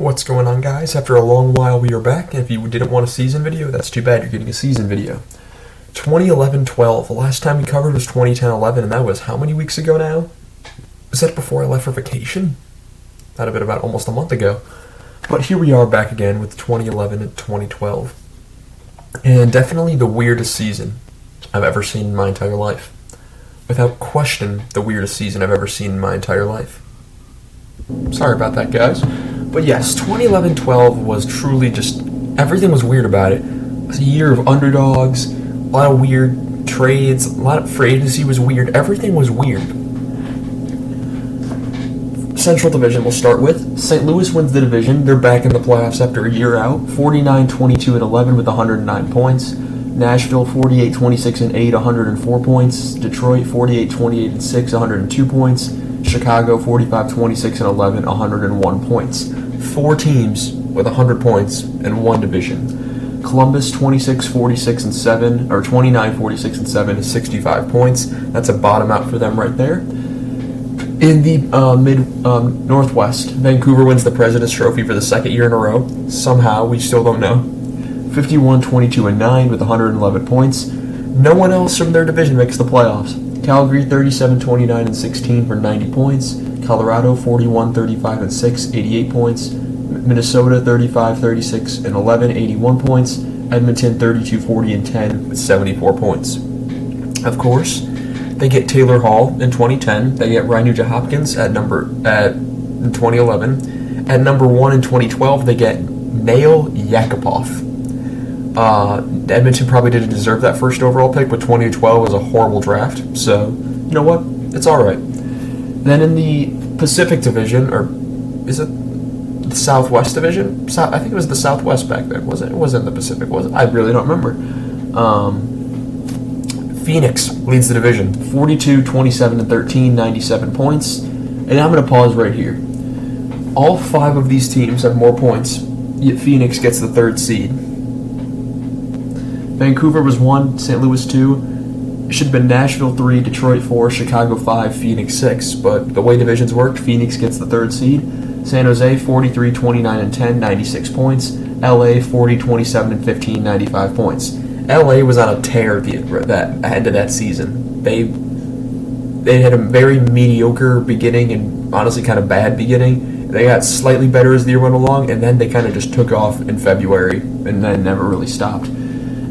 What's going on, guys? After a long while, we are back, and if you didn't want a season video, that's too bad. You're getting a season video. 2011-12. The last time we covered was 2010-11, and that was how many weeks ago now? Was that before I left for vacation? That'd have been about almost a month ago. But here we are back again with 2011 and 2012. And definitely the weirdest season I've ever seen in my entire life. Without question, the weirdest season I've ever seen in my entire life. Sorry about that, guys. But yes, 2011-12 was truly just, everything was weird about it. It was a year of underdogs, a lot of weird trades, a lot of free agency was weird. Everything was weird. Central Division we'll start with. St. Louis wins the division. They're back in the playoffs after a year out. 49-22-11 with 109 points. Nashville 48-26-8, 104 points. Detroit 48-28-6, 102 points. Chicago 45-26-11, 101 points. 4 teams with 100 points in one division. Columbus 26-46-7, or 29-46-7, 65 points. That's a bottom out for them right there. In the Northwest, Vancouver wins the President's Trophy for the second year in a row. Somehow, we still don't know. 51-22-9 with 111 points. No one else from their division makes the playoffs. Calgary 37-29-16 for 90 points. Colorado 41-35-6, 88 points. Minnesota 35-36-11, 81 points. Edmonton 32-40-10 with 74 points. Of course, they get Taylor Hall in 2010. They get Ryan Nugent-Hopkins in 2011. At number 1 in 2012, they get Nail Yakupov. Edmonton probably didn't deserve that first overall pick, but 2012 was a horrible draft. So, you know what? It's all right. Then in the Pacific Division, or is it the Southwest Division? I think it was the Southwest back then, was it? It wasn't the Pacific, was it? I really don't remember. Phoenix leads the division, 42-27-13, 97 points. And I'm going to pause right here. All 5 of these teams have more points, yet Phoenix gets the 3rd seed. Vancouver was 1, St. Louis 2. It should have been Nashville 3, Detroit 4, Chicago 5, Phoenix 6. But the way divisions worked, Phoenix gets the 3rd seed. San Jose 43-29-10, 96 points. LA 40-27-15, 95 points. LA was on a tear at the end of that season. They had a very mediocre beginning and honestly kind of bad beginning. They got slightly better as the year went along, and then they kind of just took off in February and then never really stopped.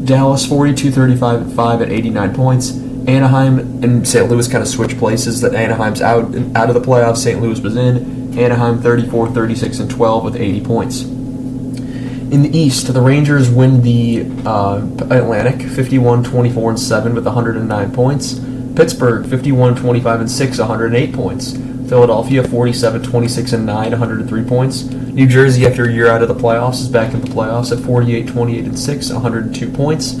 Dallas 42-35-5 at 89 points. Anaheim and St. Louis kind of switched places. That Anaheim's out of the playoffs. St. Louis was in. Anaheim 34-36-12 with 80 points. In the East, the Rangers win the Atlantic 51-24-7 with 109 points. Pittsburgh 51-25-6, 108 points. Philadelphia 47-26-9, 103 points. New Jersey, after a year out of the playoffs, is back in the playoffs at 48-28-6, 102 points.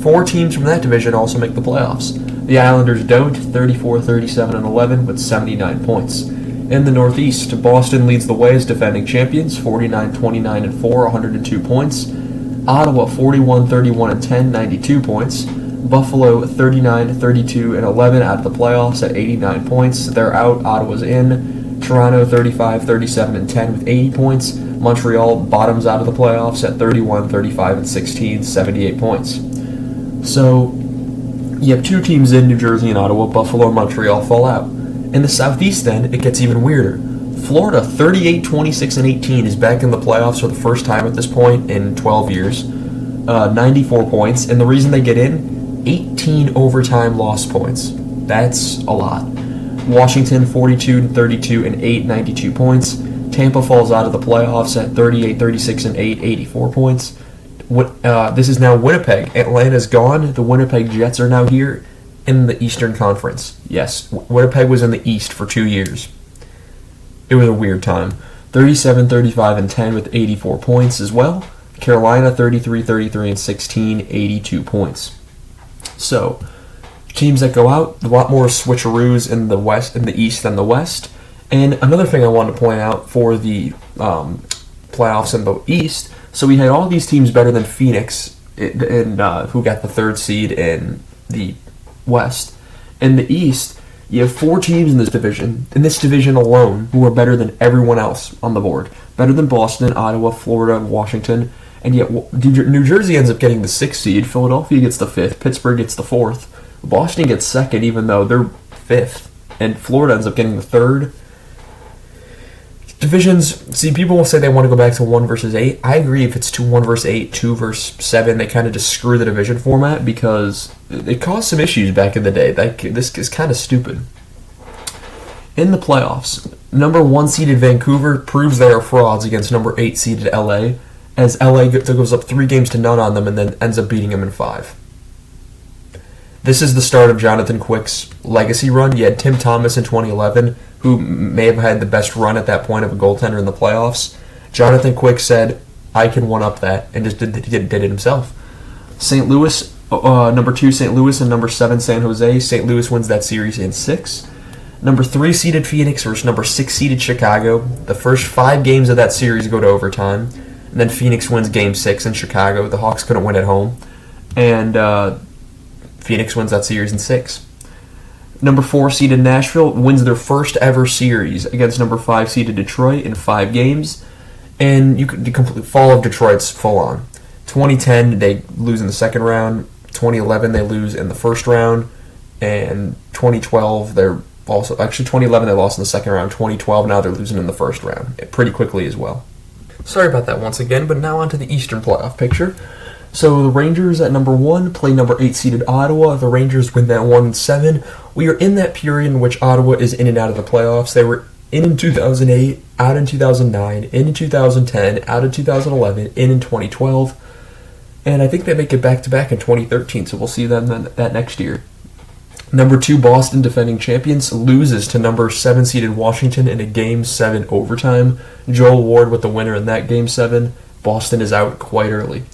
4 teams from that division also make the playoffs. The Islanders don't, 34-37-11 with 79 points. In the Northeast, Boston leads the way as defending champions, 49-29-4, 102 points. Ottawa 41-31-10, 92 points. Buffalo 39-32-11 out of the playoffs at 89 points. They're out. Ottawa's in. Toronto 35-37-10 with 80 points. Montreal bottoms out of the playoffs at 31-35-16, 78 points. So you have 2 teams in New Jersey and Ottawa. Buffalo and Montreal fall out. In the Southeast, then, it gets even weirder. Florida 38-26-18 is back in the playoffs for the first time at this point in 12 years. 94 points. And the reason they get in, 18 overtime loss points. That's a lot. Washington 42-32-8, 92 points. Tampa falls out of the playoffs at 38-36-8, 84 points. This is now Winnipeg. Atlanta's gone. The Winnipeg Jets are now here in the Eastern Conference. Yes, Winnipeg was in the East for 2 years. It was a weird time. 37-35-10 with 84 points as well. Carolina 33-33-16, 82 points. So, teams that go out, a lot more switcheroos in the West, in the East than the West. And another thing I wanted to point out for the playoffs in the East, so we had all these teams better than Phoenix, who got the 3rd seed in the West. In the East, You have 4 teams in this division alone, who are better than everyone else on the board. Better than Boston, Ottawa, Florida, and Washington. And yet New Jersey ends up getting the 6th seed, Philadelphia gets the 5th, Pittsburgh gets the 4th, Boston gets 2nd even though they're 5th, and Florida ends up getting the 3rd. Divisions, see, people will say they want to go back to 1 versus 8. I agree if it's 1 versus 8, 2 versus 7, they kind of just screw the division format because it caused some issues back in the day. This is kind of stupid. In the playoffs, number 1 seeded Vancouver proves they are frauds against number 8 seeded LA, as LA goes up 3-0 on them and then ends up beating them in 5. This is the start of Jonathan Quick's legacy run. You had Tim Thomas in 2011, who may have had the best run at that point of a goaltender in the playoffs. Jonathan Quick said, I can one-up that, and just did it himself. St. Louis, number 2 St. Louis and number 7 San Jose. St. Louis wins that series in 6. Number 3 seeded Phoenix versus number 6 seeded Chicago. The first 5 games of that series go to overtime. And then Phoenix wins Game 6 in Chicago. The Hawks couldn't win at home. And Phoenix wins that series in 6. Number 4 seeded Nashville wins their first ever series against number 5 seeded Detroit in 5 games. And the complete fall of Detroit's full on. 2010, they lose in the second round. 2011, they lose in the first round. And 2012, they're also... Actually, 2011, they lost in the second round. 2012, now they're losing in the first round. Pretty quickly as well. Sorry about that once again, but now on to the Eastern playoff picture. So the Rangers at number 1 play number 8 seeded Ottawa. The Rangers win that 1-7. We are in that period in which Ottawa is in and out of the playoffs. They were in 2008, out in 2009, in 2010, out in 2011, in 2012. And I think they make it back-to-back in 2013, so we'll see them that next year. Number 2 Boston, defending champions, loses to number 7 seeded Washington in a Game 7 overtime. Joel Ward with the winner in that Game 7. Boston is out quite early.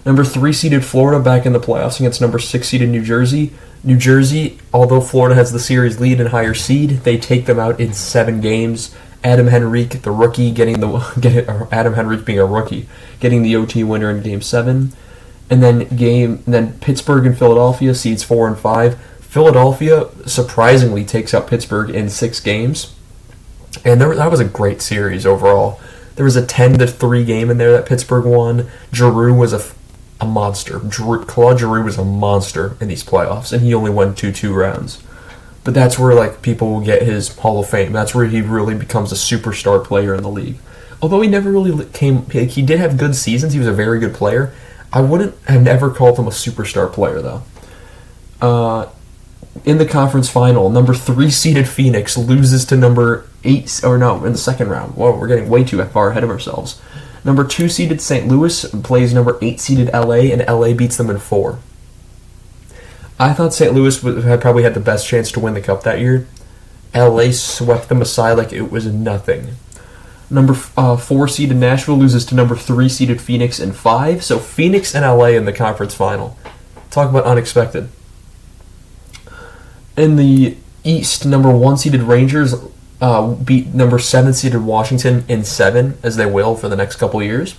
Number 3 seeded Florida back in the playoffs against number 6 seeded New Jersey. New Jersey, although Florida has the series lead and higher seed, they take them out in 7 games. Adam Henrique, the rookie, Adam Henrique being a rookie, getting the OT winner in Game 7. And then Pittsburgh and Philadelphia, seeds 4 and 5. Philadelphia surprisingly takes out Pittsburgh in 6 games. And that was a great series overall. There was a 10-3 game in there that Pittsburgh won. Giroux was a monster. Claude Giroux was a monster in these playoffs, and he only won 2 rounds. But that's where people will get his Hall of Fame. That's where he really becomes a superstar player in the league. Although he never really he did have good seasons. He was a very good player. I wouldn't have never called him a superstar player, though. In the conference final, number 3 seeded Phoenix loses to number 8, in the second round. Whoa, we're getting way too far ahead of ourselves. Number 2 seeded St. Louis plays number 8 seeded LA, and LA beats them in 4. I thought St. Louis had probably had the best chance to win the cup that year. LA swept them aside like it was nothing. Number 4 seeded Nashville loses to number 3 seeded Phoenix in 5. So Phoenix and LA in the conference final. Talk about unexpected. In the East, number 1 seeded Rangers beat number 7 seeded Washington in 7, as they will for the next couple of years.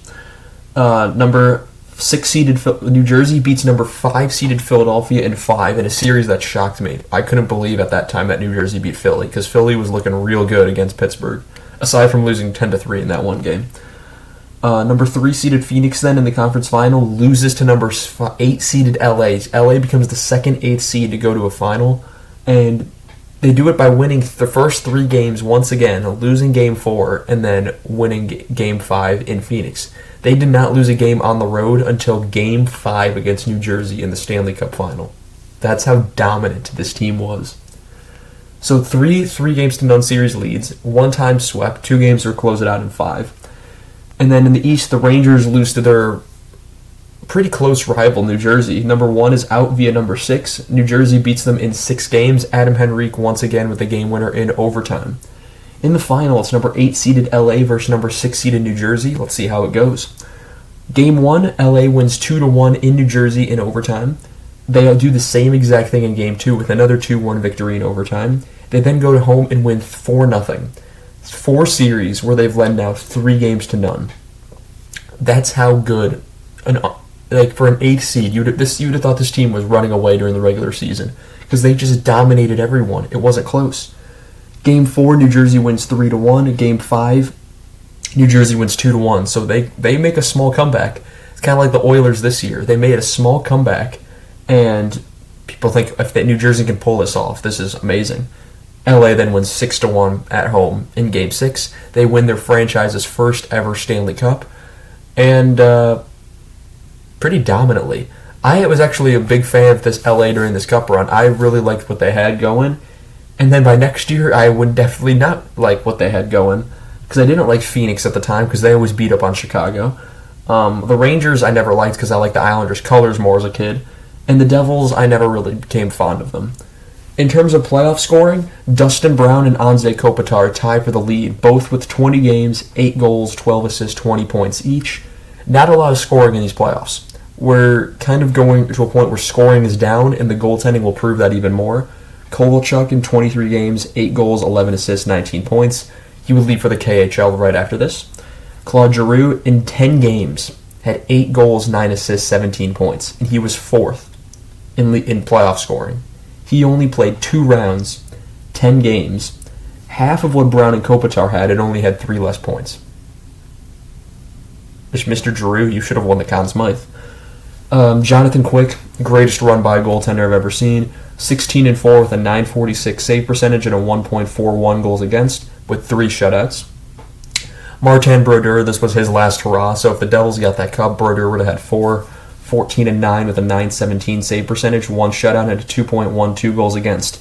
Number 6 seeded New Jersey beats number 5 seeded Philadelphia in 5 in a series that shocked me. I couldn't believe at that time that New Jersey beat Philly, because Philly was looking real good against Pittsburgh, aside from losing 10-3 in that one game. Number 3 seeded Phoenix then in the conference final loses to number 8 seeded LA. LA becomes the second 8th seed to go to a final, and they do it by winning the first 3 games once again, losing Game 4, and then winning Game 5 in Phoenix. They did not lose a game on the road until Game 5 against New Jersey in the Stanley Cup final. That's how dominant this team was. So 3 games-to-none series leads, 1 time swept, 2 games to close it out in 5. And then in the East, the Rangers lose to their pretty close rival, New Jersey. Number 1 is out via number 6. New Jersey beats them in 6 games. Adam Henrique once again with the game winner in overtime. In the final, it's number 8 seeded LA versus number 6 seeded New Jersey. Let's see how it goes. Game 1, LA wins 2-1 in New Jersey in overtime. They do the same exact thing in Game 2 with another 2-1 victory in overtime. They then go home and win 4-0. 4 series where they've led now 3 games to none. That's how good for an 8th seed, you'd have thought this team was running away during the regular season, because because they just dominated everyone. It wasn't close. Game 4, New Jersey wins 3-1. Game 5, New Jersey wins 2-1. So they make a small comeback. It's kind of like the Oilers this year. They made a small comeback, and people think if New Jersey can pull this off, this is amazing. LA then wins 6-1 at home in Game 6. They win their franchise's first ever Stanley Cup, and pretty dominantly. I was actually a big fan of this LA during this Cup run. I really liked what they had going, and then by next year, I would definitely not like what they had going, because I didn't like Phoenix at the time, because they always beat up on Chicago. The Rangers I never liked because I liked the Islanders' colors more as a kid, and the Devils I never really became fond of them. In terms of playoff scoring, Dustin Brown and Anze Kopitar tie for the lead, both with 20 games, 8 goals, 12 assists, 20 points each. Not a lot of scoring in these playoffs. We're kind of going to a point where scoring is down, and the goaltending will prove that even more. Kovalchuk in 23 games, 8 goals, 11 assists, 19 points. He would leave for the KHL right after this. Claude Giroux in 10 games had 8 goals, 9 assists, 17 points, and he was 4th in playoff scoring. He only played 2 rounds, 10 games, half of what Brown and Kopitar had, and only had 3 less points. Mr. Giroux, you should have won the Conn Smythe. Jonathan Quick, greatest run by goaltender I've ever seen, 16-4 with a .946 save percentage and a 1.41 goals against, with 3 shutouts. Martin Brodeur, this was his last hurrah, so if the Devils got that cup, Brodeur would have had 14-9 with a .917 save percentage, 1 shutout, and a 2.12 goals against.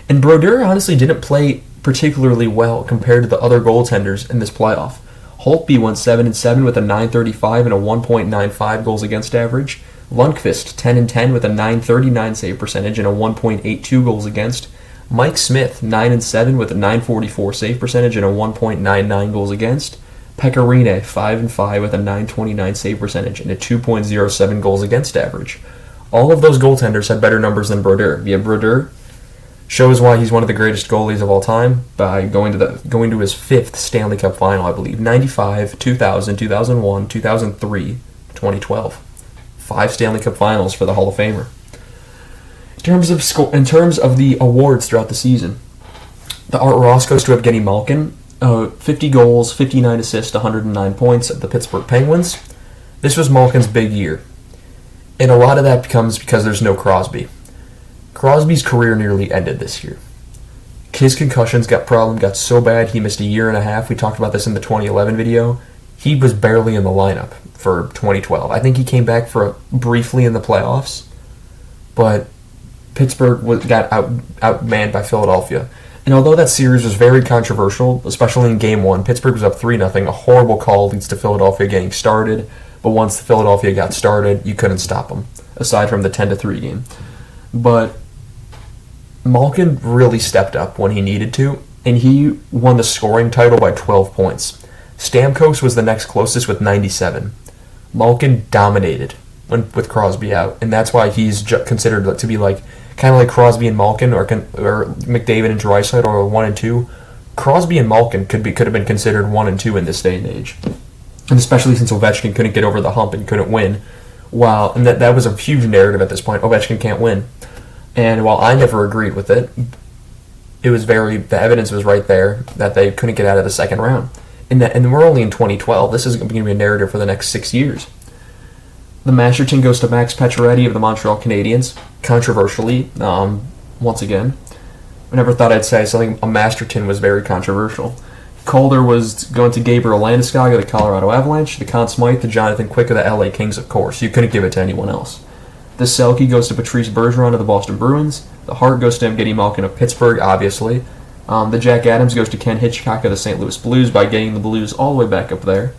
And Brodeur honestly didn't play particularly well compared to the other goaltenders in this playoff. Holtby went 7-7 with a .935 and a 1.95 goals against average. Lundqvist 10-10 with a .939 save percentage and a 1.82 goals against. Mike Smith 9-7 with a .944 save percentage and a 1.99 goals against. Pecorine 5-5 with a .929 save percentage and a 2.07 goals against average. All of those goaltenders had better numbers than Brodeur. Yet Brodeur shows why he's one of the greatest goalies of all time by going to his 5th Stanley Cup final, I believe. 95, 2000, 2001, 2003, 2012. 5 Stanley Cup finals for the Hall of Famer. In terms of the awards throughout the season, the Art Ross goes to Evgeny Malkin. 50 goals, 59 assists, 109 points at the Pittsburgh Penguins. This was Malkin's big year. And a lot of that comes because there's no Crosby. Crosby's career nearly ended this year. His concussions got so bad he missed a year and a half. We talked about this in the 2011 video. He was barely in the lineup for 2012. I think he came back briefly in the playoffs, but Pittsburgh got outmanned by Philadelphia. And although that series was very controversial, especially in Game 1, Pittsburgh was up 3-0. A horrible call leads to Philadelphia getting started, but once Philadelphia got started, you couldn't stop them, aside from the 10-3 game. But Malkin really stepped up when he needed to, and he won the scoring title by 12 points. Stamkos was the next closest with 97. Malkin dominated with Crosby out, and that's why he's considered to be like kind of like Crosby and Malkin, or McDavid and Draisaitl, or 1 and 2. Crosby and Malkin could have been considered 1 and 2 in this day and age, and especially since Ovechkin couldn't get over the hump and couldn't win. And that was a huge narrative at this point. Ovechkin can't win, and while I never agreed with it, the evidence was right there that they couldn't get out of the second round. And we're only in 2012. This is going to be a narrative for the next 6 years. The Masterton goes to Max Pacioretty of the Montreal Canadiens. Controversially, once again. I never thought I'd say something. A Masterton was very controversial. Calder was going to Gabriel Landeskog of the Colorado Avalanche. The Conn Smythe to Jonathan Quick of the LA Kings, of course. You couldn't give it to anyone else. The Selke goes to Patrice Bergeron of the Boston Bruins. The Hart goes to Evgeny Malkin of Pittsburgh, obviously. The Jack Adams goes to Ken Hitchcock of the St. Louis Blues by getting the Blues all the way back up there.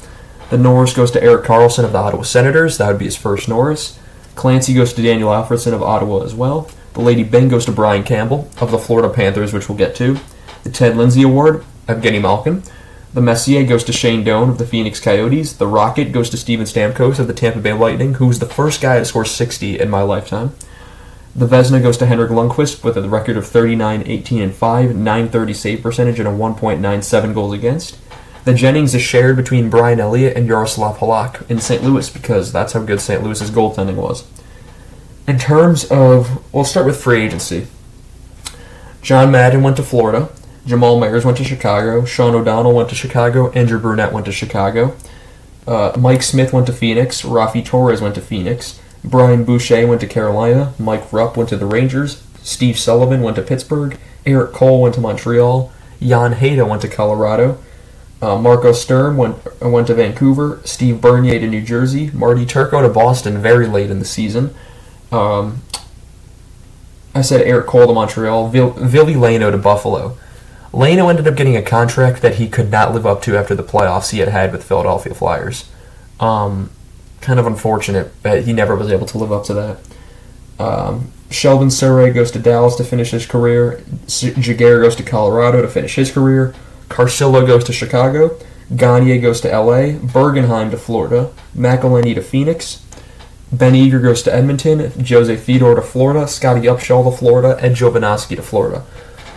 The Norris goes to Erik Karlsson of the Ottawa Senators. That would be his first Norris. Clancy goes to Daniel Alfredson of Ottawa as well. The Lady Byng goes to Brian Campbell of the Florida Panthers, which we'll get to. The Ted Lindsay Award, Evgeny Malkin. The Messier goes to Shane Doan of the Phoenix Coyotes. The Rocket goes to Steven Stamkos of the Tampa Bay Lightning, who was the first guy to score 60 in my lifetime. The Vezina goes to Henrik Lundqvist with a record of 39, 18, and 5, 930 save percentage, and a 1.97 goals against. The Jennings is shared between Brian Elliott and Yaroslav Halak in St. Louis because that's how good St. Louis's goaltending was. In terms of, we'll start with free agency. John Madden went to Florida. Jamal Mayers went to Chicago. Sean O'Donnell went to Chicago. Andrew Brunette went to Chicago. Mike Smith went to Phoenix. Rafi Torres went to Phoenix. Brian Boucher went to Carolina. Mike Rupp went to the Rangers. Steve Sullivan went to Pittsburgh. Eric Cole went to Montreal. Jan Hayda went to Colorado. Marco Sturm went to Vancouver. Steve Bernier to New Jersey. Marty Turco to Boston very late in the season. I said Eric Cole to Montreal. Ville Lano to Buffalo. Lano ended up getting a contract that he could not live up to after the playoffs he had with Philadelphia Flyers. Kind of unfortunate that he never was able to live up to that. Sheldon Surrey goes to Dallas to finish his career. Jaguar goes to Colorado to finish his career. Carcillo goes to Chicago. Gagne goes to LA. Bergenheim to Florida. McElhenney to Phoenix. Ben Eager goes to Edmonton. Jose Fedor to Florida. Scotty Upshall to Florida. Ed Jovanovski to Florida.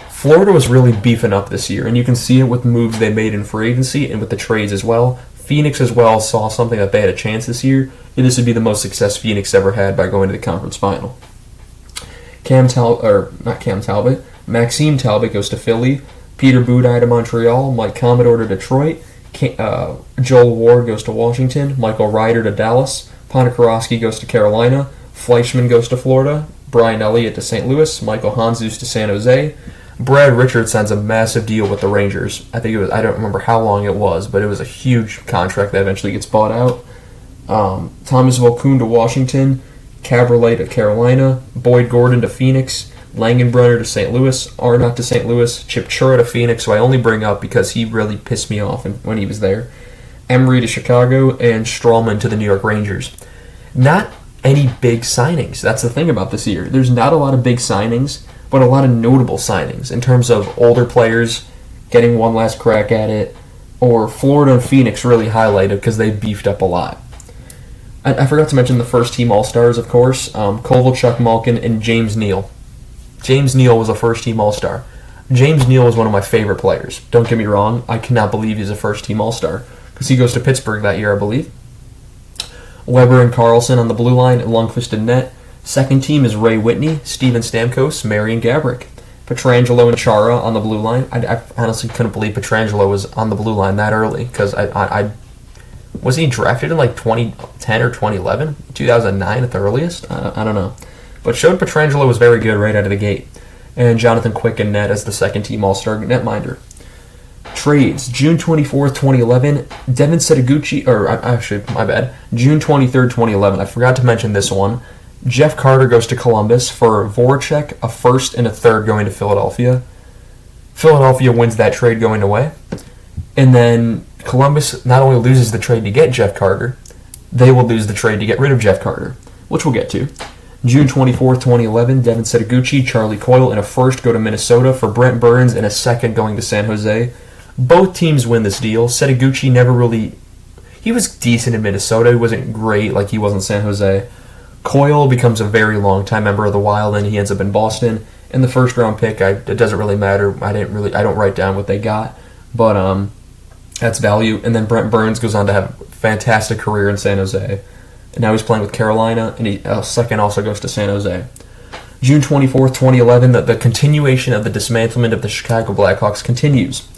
Florida was really beefing up this year, and you can see it with moves they made in free agency and with the trades as well. Phoenix as well saw something that they had a chance this year, and this would be the most success Phoenix ever had by going to the conference final. Maxime Talbot goes to Philly. Peter Budaj to Montreal. Mike Commodore to Detroit. Joel Ward goes to Washington. Michael Ryder to Dallas. Ponikarovsky goes to Carolina. Fleischman goes to Florida. Brian Elliott to St. Louis. Michael Hanzus to San Jose. Brad Richards signs a massive deal with the Rangers. I don't remember how long it was, but it was a huge contract that eventually gets bought out. Thomas Volkun to Washington. Cabriolet to Carolina. Boyd Gordon to Phoenix. Langenbrunner to St. Louis. Arnott to St. Louis. Chip Chura to Phoenix, who I only bring up because he really pissed me off when he was there. Emery to Chicago. And Strawman to the New York Rangers. Not any big signings. That's the thing about this year. There's not a lot of big signings, but a lot of notable signings in terms of older players getting one last crack at it, or Florida and Phoenix really highlighted because they beefed up a lot. I forgot to mention the first-team All-Stars, of course, Kovalchuk, Malkin, and James Neal. James Neal was a first-team All-Star. James Neal was one of my favorite players. Don't get me wrong, I cannot believe he's a first-team All-Star because he goes to Pittsburgh that year, I believe. Weber and Carlson on the blue line, and Lundqvist in net. Second team is Ray Whitney, Steven Stamkos, Marian Gaborik. Petrangelo and Chara on the blue line. I honestly couldn't believe Petrangelo was on the blue line that early because I was he drafted in like 2010 or 2011, 2009 at the earliest. I don't know, but showed Petrangelo was very good right out of the gate. And Jonathan Quick in net as the second team All-Star netminder. Trades, June 24th, 2011, Devin Setaguchi, June 23rd, 2011. I forgot to mention this one. Jeff Carter goes to Columbus for Voracek, a first and a third going to Philadelphia. Philadelphia wins that trade going away. And then Columbus not only loses the trade to get Jeff Carter, they will lose the trade to get rid of Jeff Carter, which we'll get to. June 24th, 2011, Devin Setaguchi, Charlie Coyle, and a first go to Minnesota for Brent Burns and a second going to San Jose. Both teams win this deal. Setaguchi never really... He was decent in Minnesota. He wasn't great like he was in San Jose. Coyle becomes a very long-time member of the Wild, and he ends up in Boston. And the first-round pick, it doesn't really matter. I don't write down what they got, but that's value. And then Brent Burns goes on to have a fantastic career in San Jose. And now he's playing with Carolina, and second also goes to San Jose. June 24th, 2011, the continuation of the dismantlement of the Chicago Blackhawks continues.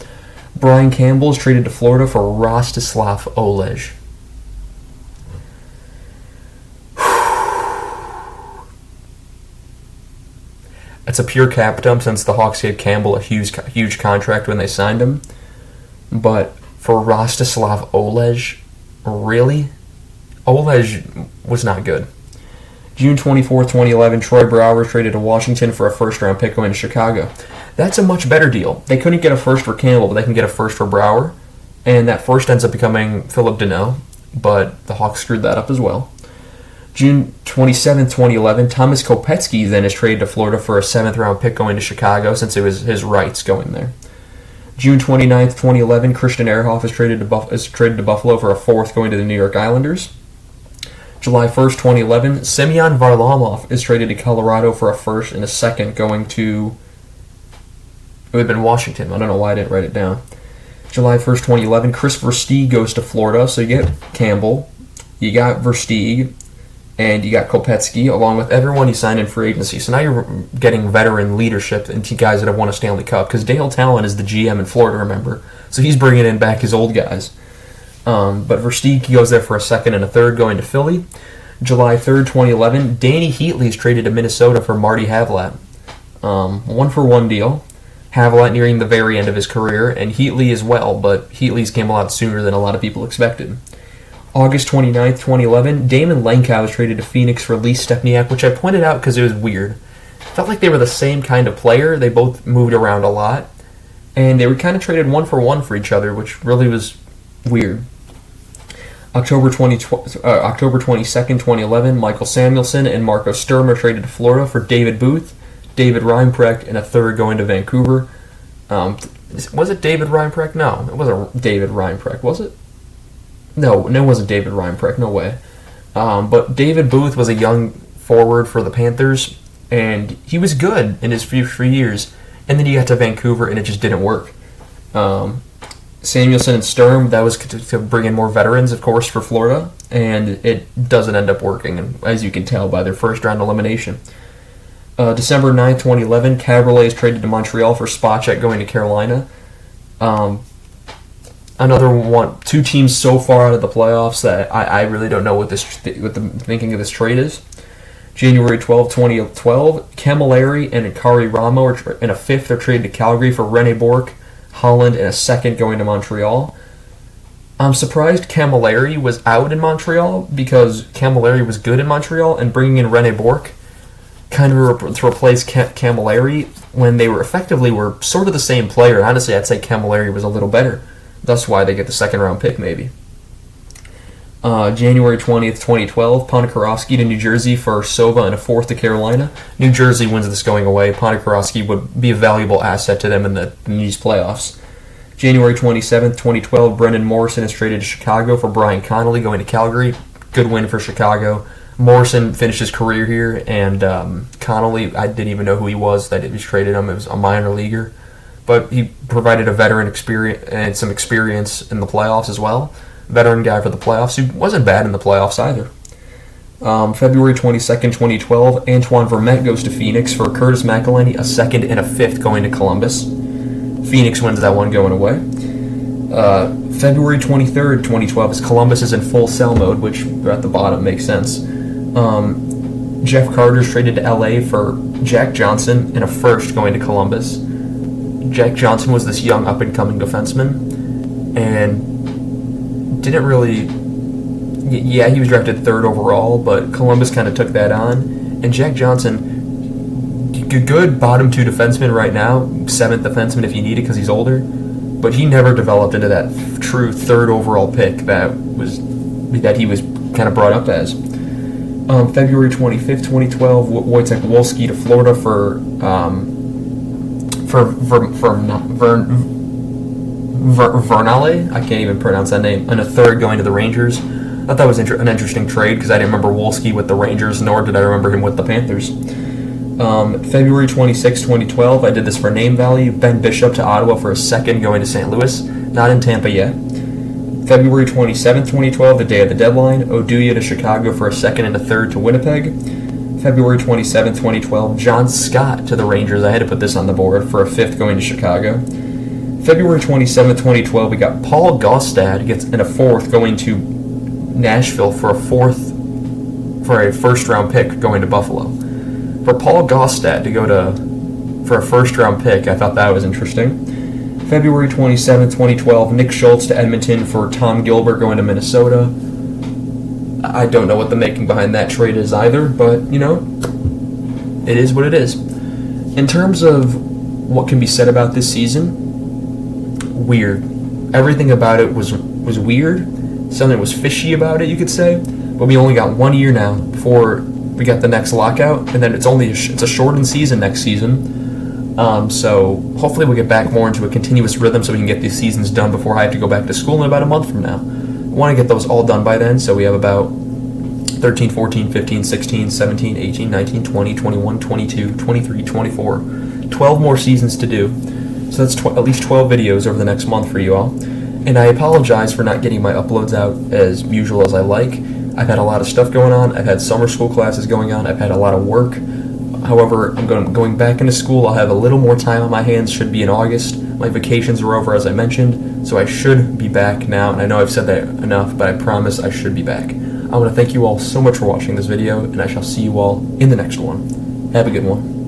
Brian Campbell is traded to Florida for Rostislav Olej. It's a pure cap dump since the Hawks gave Campbell a huge contract when they signed him. But for Rostislav Olej, really? Olej was not good. June 24th, 2011, Troy Brouwer traded to Washington for a first-round pick going to Chicago. That's a much better deal. They couldn't get a first for Campbell, but they can get a first for Brouwer. And that first ends up becoming Philip Deneau, but the Hawks screwed that up as well. June 27th, 2011, Thomas Kopetsky then is traded to Florida for a 7th-round pick going to Chicago since it was his rights going there. June 29th, 2011, Christian Ehrhoff is traded to Buffalo for a 4th going to the New York Islanders. July 1st, 2011, Semyon Varlamov is traded to Colorado for a 1st and a 2nd going to... It would have been Washington. I don't know why I didn't write it down. July 1st, 2011, Chris Versteeg goes to Florida, so you get Campbell, you got Versteeg, And you got Kopetsky, along with everyone he signed in free agency. So now you're getting veteran leadership and guys that have won a Stanley Cup. Because Dale Talon is the GM in Florida, remember? So he's bringing in back his old guys. But Versteeg goes there for a second and a third, going to Philly. July 3rd, 2011, Danny Heatley is traded to Minnesota for Marty Havlat. 1-for-1 deal. Havlat nearing the very end of his career, and Heatley as well, but Heatley's came a lot sooner than a lot of people expected. August 29th, 2011, Damon Lenkow was traded to Phoenix for Lee Stepniak, which I pointed out because it was weird. Felt like they were the same kind of player. They both moved around a lot, and they were kind of traded 1-for-1 for each other, which really was weird. October 22nd, 2011, Michael Samuelson and Marco Sturm are traded to Florida for David Booth, David Reinprecht, and a third going to Vancouver. Was it David Reinprecht? No, it wasn't David Reinprecht, was it? No, it wasn't David Reinprecht, no way. But David Booth was a young forward for the Panthers, and he was good in his few years. And then he got to Vancouver, and it just didn't work. Samuelson and Sturm, that was to bring in more veterans, of course, for Florida, and it doesn't end up working, and as you can tell by their first-round elimination. December 9th, 2011, Cabriolet is traded to Montreal for Spacek going to Carolina. Another one, two teams so far out of the playoffs that I really don't know what the thinking of this trade is. January 12, 2012, Camilleri and Kari Ramo in a fifth are traded to Calgary for Rene Bourque, Holland, and a second going to Montreal. I'm surprised Camilleri was out in Montreal because Camilleri was good in Montreal, and bringing in Rene Bourque kind of to replace Camilleri when they were sort of the same player. Honestly, I'd say Camilleri was a little better. That's why they get the second-round pick, maybe. January 20th, 2012, Ponikarovsky to New Jersey for Sova and a fourth to Carolina. New Jersey wins this going away. Ponikarovsky would be a valuable asset to them in these playoffs. January 27th, 2012, Brendan Morrison is traded to Chicago for Brian Connolly going to Calgary. Good win for Chicago. Morrison finished his career here, and Connolly, I didn't even know who he was that he was traded him. It was a minor leaguer. But he provided a veteran experience and some experience in the playoffs as well. Veteran guy for the playoffs, who wasn't bad in the playoffs either. February 22nd, 2012, Antoine Vermette goes to Phoenix for Curtis McElhinney, a second and a fifth going to Columbus. Phoenix wins that one going away. February 23rd, 2012, as Columbus is in full sell mode, which at the bottom makes sense. Jeff Carter's traded to LA for Jack Johnson and a first going to Columbus. Jack Johnson was this young up-and-coming defenseman, and didn't really... Yeah, he was drafted third overall, but Columbus kind of took that on. And Jack Johnson, good bottom two defenseman right now, seventh defenseman if you need it because he's older, but he never developed into that true third overall pick that he was kind of brought up as. February 25th, 2012, Wojciech Wolski to Florida for Vernale, I can't even pronounce that name, and a third going to the Rangers. I thought that was an interesting trade because I didn't remember Wolski with the Rangers, nor did I remember him with the Panthers. February 26, 2012, I did this for name value. Ben Bishop to Ottawa for a second going to St. Louis, not in Tampa yet. February 27, 2012, the day of the deadline, Oduya to Chicago for a second and a third to Winnipeg. February 27, 2012, John Scott to the Rangers. I had to put this on the board for a fifth going to Chicago. February 27, 2012, we got Paul Gaustad and a fourth going to Nashville for a first-round pick going to Buffalo. For Paul Gaustad to go for a first-round pick, I thought that was interesting. February 27, 2012, Nick Schultz to Edmonton for Tom Gilbert going to Minnesota. I don't know what the making behind that trade is either, but, it is what it is. In terms of what can be said about this season, weird. Everything about it was weird. Something was fishy about it, you could say. But we only got 1 year now before we got the next lockout, and then it's a shortened season next season. So hopefully we'll get back more into a continuous rhythm so we can get these seasons done before I have to go back to school in about a month from now. I want to get those all done by then, so we have about 13, 14, 15, 16, 17, 18, 19, 20, 21, 22, 23, 24, 12 more seasons to do. So that's at least 12 videos over the next month for you all. And I apologize for not getting my uploads out as usual as I like. I've had a lot of stuff going on. I've had summer school classes going on. I've had a lot of work. However, I'm going back into school. I'll have a little more time on my hands. Should be in August. My vacations are over, as I mentioned, so I should be back now. And I know I've said that enough, but I promise I should be back. I want to thank you all so much for watching this video, and I shall see you all in the next one. Have a good one.